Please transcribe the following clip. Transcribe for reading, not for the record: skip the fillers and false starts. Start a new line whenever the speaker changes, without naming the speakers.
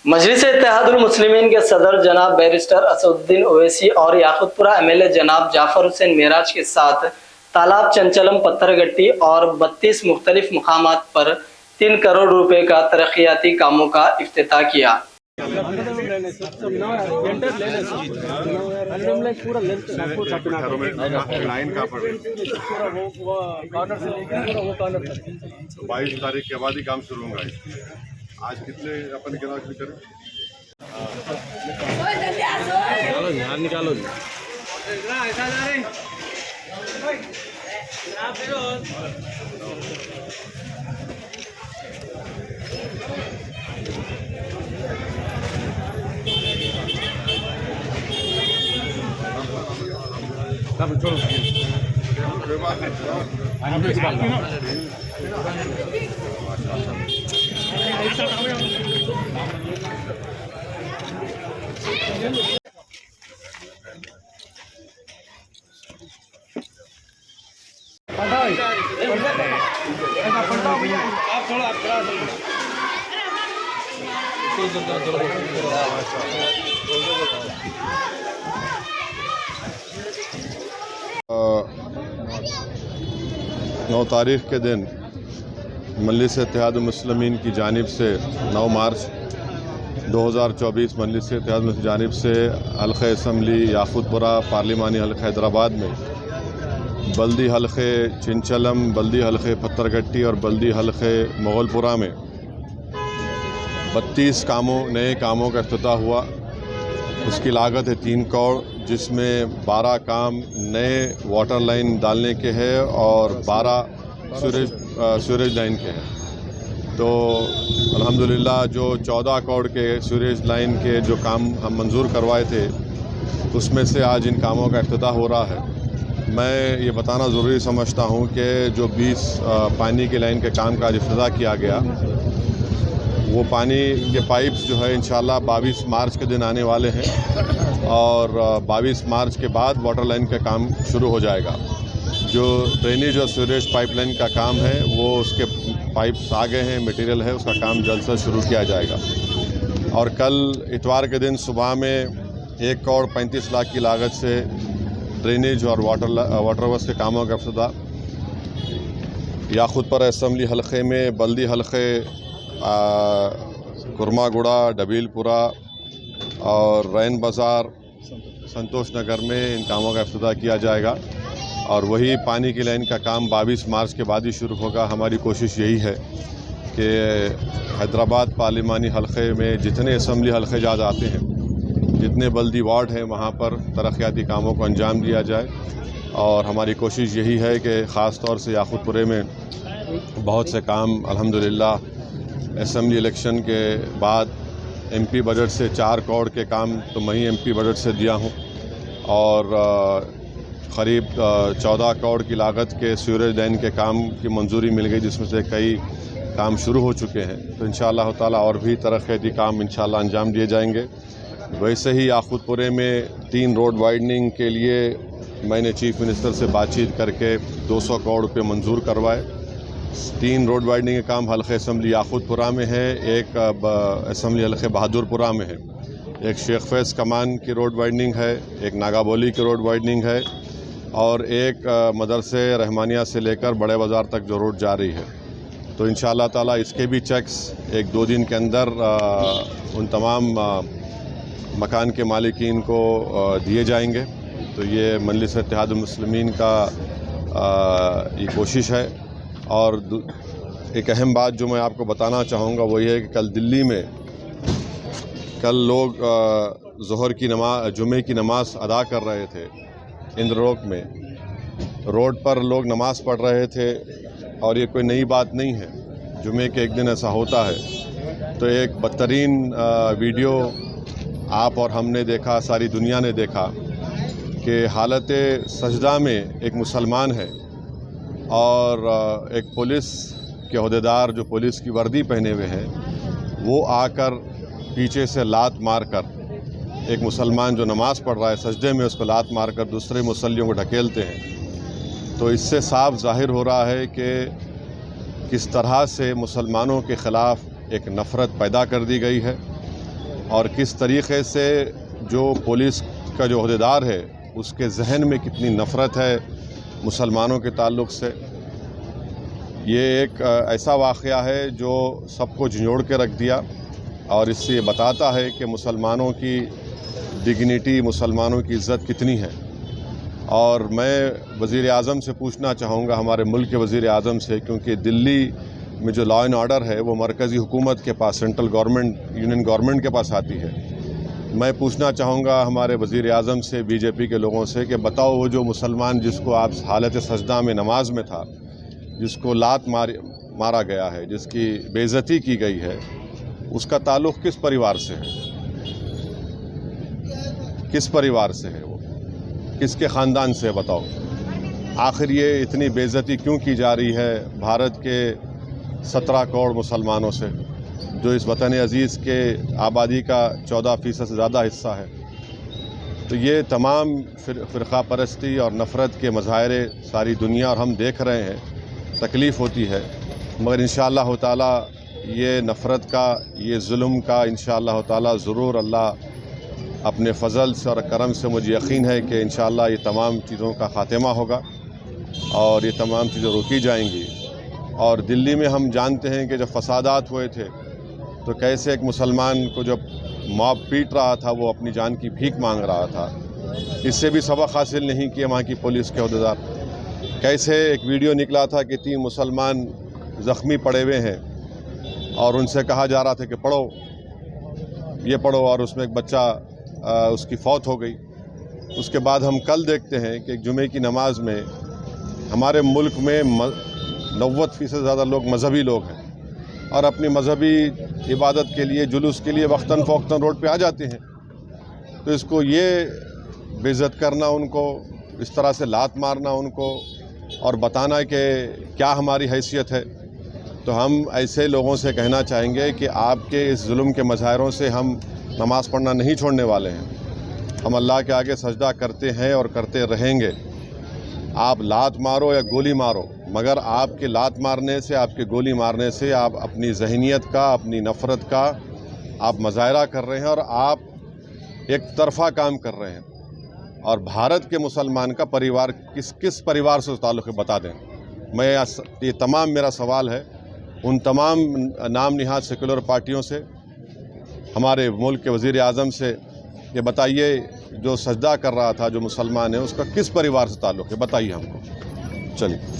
मजलिस इत्तेहादुल मुस्लिमीन के सदर जनाब बैरिस्टर असदुद्दीन ओवैसी और याकुतपुरा एमएलए जनाब जाफर हुसैन मेराज के साथ तालाब चंचलम पत्थरगट्टी और 32 मुख्तलिफ मकामात पर 3 करोड़ रुपए का तरक्याती कामों का इफ्तिताह किया।
तो 22 तारीख के बाद ही काम शुरू होगा। आज कितने अपन गिरा करें? निकालो नौ तारीख के दिन मजलिस इत्तेहादुल मुस्लिमीन की जानिब से 9 मार्च 2024 मजलिस इत्तेहादुल की जानिब से हल्क़े असम्बली याकुतपुरा पार्लिमानी हल्क़ा हैदराबाद में बल्दी हल्क़े चिंचलम, बल्दी हल्क़े पत्थरगट्टी और बल्दी हल्क़े मुग़लपुरा में 32 नए कामों का इफ्तिताह हुआ। उसकी लागत है 3 करोड़, जिसमें 12 काम नए वाटर लाइन डालने के हैं और 12 सीवरेज लाइन के हैं। तो अल्हम्दुलिल्लाह जो 14 करोड़ के सीवरेज लाइन के जो काम हम मंजूर करवाए थे, उसमें से आज इन कामों का इफ्तिताह हो रहा है। मैं ये बताना ज़रूरी समझता हूँ कि जो 20 पानी की लाइन के काम का आज इफ्तिताह किया गया, वो पानी के पाइप्स जो है इंशाल्लाह 22 मार्च के दिन आने वाले हैं और 22 मार्च के बाद वाटर लाइन का काम शुरू हो जाएगा। जो ड्रेनेज और सीवरेज पाइपलाइन का काम है वो उसके पाइप्स आ गए हैं, मटेरियल है, उसका काम जल्द से शुरू किया जाएगा। और कल इतवार के दिन सुबह में 1 करोड़ 35 लाख की लागत से ड्रेनेज और वाटर वर्क्स के कामों का इफ्तिताह याकुतपुरा असम्बली हल्क़े में बल्दी हल्क़े कुरमागुड़ा, डबीलपुरा और रैन बाज़ार, संतोष नगर में इन कामों का इफ्तिताह किया जाएगा। और वही पानी की लाइन का काम 22 मार्च के बाद ही शुरू होगा। हमारी कोशिश यही है कि हैदराबाद पार्लिमानी हल्क़े में जितने असम्बली हल्क़े जहाँ आते हैं, जितने बल्दी वार्ड हैं, वहाँ पर तरक्याती कामों को अंजाम दिया जाए। और हमारी कोशिश यही है कि ख़ास तौर से याकुतपुरे में बहुत से काम अल्हम्दुलिल्लाह असम्बली इलेक्शन के बाद एमपी बजट से 4 करोड़ के काम तो मैं ही एमपी बजट से दिया हूँ और क़रीब 14 करोड़ की लागत के सीवरेज लाइन के काम की मंजूरी मिल गई, जिसमें से कई काम शुरू हो चुके हैं। तो इंशाअल्लाह ताला और भी तरक्याती काम इंशाअल्लाह अंजाम दिए जाएंगे। वैसे ही याकुतपुरे में 3 रोड वाइडनिंग के लिए मैंने चीफ मिनिस्टर से बातचीत करके 200 करोड़ रुपये मंजूर करवाए। 3 रोड वाइडनिंग के काम हल्क़े असम्बली याकुतपुरा में है, एक असम्बली हल्क़े बहादुरपुरा में है, एक शेख फैज़ कमान की रोड वाइडनिंग है, एक नागाबोली की रोड वाइडनिंग है और एक मदरसे रहमानिया से लेकर बड़े बाज़ार तक जो रोड जा रही है। तो इंशाअल्लाह ताला इसके भी चेक्स 1-2 दिन के अंदर उन तमाम मकान के मालिकीन को दिए जाएंगे। तो ये मजलिस इत्तेहादुल मुस्लिमीन का ये कोशिश है। और एक अहम बात जो मैं आपको बताना चाहूँगा वो ये है कि कल दिल्ली में लोग ज़ोहर की जुमे की नमाज़ अदा कर रहे थे। इंद्र रोक में रोड पर लोग नमाज़ पढ़ रहे थे और ये कोई नई बात नहीं है, जुमे के एक दिन ऐसा होता है। तो एक बदतरीन वीडियो आप और हमने देखा, सारी दुनिया ने देखा कि हालत सजदा में एक मुसलमान है और एक पुलिस के अहदेदार जो पुलिस की वर्दी पहने हुए हैं, वो आकर पीछे से लात मारकर एक मुसलमान जो नमाज़ पढ़ रहा है सजदे में, उसको लात मारकर दूसरे मुसल्लियों को ढकेलते हैं। तो इससे साफ ज़ाहिर हो रहा है कि किस तरह से मुसलमानों के ख़िलाफ़ एक नफ़रत पैदा कर दी गई है اور کس طریقے سے جو پولیس کا جو عہدیدار ہے اس کے ذہن میں کتنی نفرت ہے مسلمانوں کے تعلق سے. یہ ایک ایسا واقعہ ہے جو سب کو جھنجھوڑ کے رکھ دیا اور اس سے یہ بتاتا ہے کہ مسلمانوں کی ڈگنیٹی، مسلمانوں کی عزت کتنی ہے. اور میں وزیر اعظم سے پوچھنا چاہوں گا، ہمارے ملک کے وزیر اعظم سے، کیونکہ دلی میں جو لا اینڈ آرڈر ہے وہ مرکزی حکومت کے پاس، سینٹرل گورنمنٹ، یونین گورنمنٹ کے پاس آتی ہے. میں پوچھنا چاہوں گا ہمارے وزیر اعظم سے، بی جے پی کے لوگوں سے، کہ بتاؤ وہ جو مسلمان جس کو آپ حالت سجدہ میں نماز میں تھا، جس کو لات مارا گیا ہے، جس کی بے عزتی کی گئی ہے، اس کا تعلق کس پریوار سے ہے؟ کس پریوار سے ہے وہ؟ کس کے خاندان سے؟ بتاؤ. آخر یہ اتنی بے عزتی کیوں کی جا رہی ہے بھارت کے 17 کروڑ مسلمانوں سے، جو اس وطن عزیز کے آبادی کا 14% سے زیادہ حصہ ہے؟ تو یہ تمام فرقہ پرستی اور نفرت کے مظاہرے ساری دنیا اور ہم دیکھ رہے ہیں. تکلیف ہوتی ہے، مگر انشاءاللہ تعالی یہ نفرت کا، یہ ظلم کا انشاءاللہ تعالی ضرور اللہ اپنے فضل سے اور کرم سے، مجھے یقین ہے کہ انشاءاللہ یہ تمام چیزوں کا خاتمہ ہوگا اور یہ تمام چیزیں روکی جائیں گی. اور دلی میں ہم جانتے ہیں کہ جب فسادات ہوئے تھے تو کیسے ایک مسلمان کو جب موب پیٹ رہا تھا وہ اپنی جان کی بھیک مانگ رہا تھا. اس سے بھی سبق حاصل نہیں کیا وہاں کی پولیس کے عہدیدار. کیسے ایک ویڈیو نکلا تھا کہ 3 مسلمان زخمی پڑے ہوئے ہیں اور ان سے کہا جا رہا تھا کہ پڑھو، یہ پڑھو، اور اس میں ایک بچہ اس کی فوت ہو گئی. اس کے بعد ہم کل دیکھتے ہیں کہ ایک جمعے کی نماز میں ہمارے ملک میں 90% سے زیادہ لوگ مذہبی لوگ ہیں اور اپنی مذہبی عبادت کے لیے، جلوس کے لیے وقتاً فوقتاً روڈ پہ آ جاتے ہیں. تو اس کو یہ بے عزت کرنا، ان کو اس طرح سے لات مارنا ان کو، اور بتانا کہ کیا ہماری حیثیت ہے، تو ہم ایسے لوگوں سے کہنا چاہیں گے کہ آپ کے اس ظلم کے مظاہروں سے ہم نماز پڑھنا نہیں چھوڑنے والے ہیں. ہم اللہ کے آگے سجدہ کرتے ہیں اور کرتے رہیں گے. آپ لات مارو یا گولی مارو، مگر آپ کے لات مارنے سے، آپ کے گولی مارنے سے آپ اپنی ذہنیت کا، اپنی نفرت کا آپ مظاہرہ کر رہے ہیں اور آپ ایک طرفہ کام کر رہے ہیں. اور بھارت کے مسلمان کا پریوار کس پریوار سے تعلق ہے بتا دیں. یہ تمام میرا سوال ہے ان تمام نام نہاد سیکولر پارٹیوں سے، ہمارے ملک کے وزیر اعظم سے، کہ بتائیے جو سجدہ کر رہا تھا جو مسلمان ہے اس کا کس پریوار سے تعلق ہے، بتائیے ہم کو. چلیے.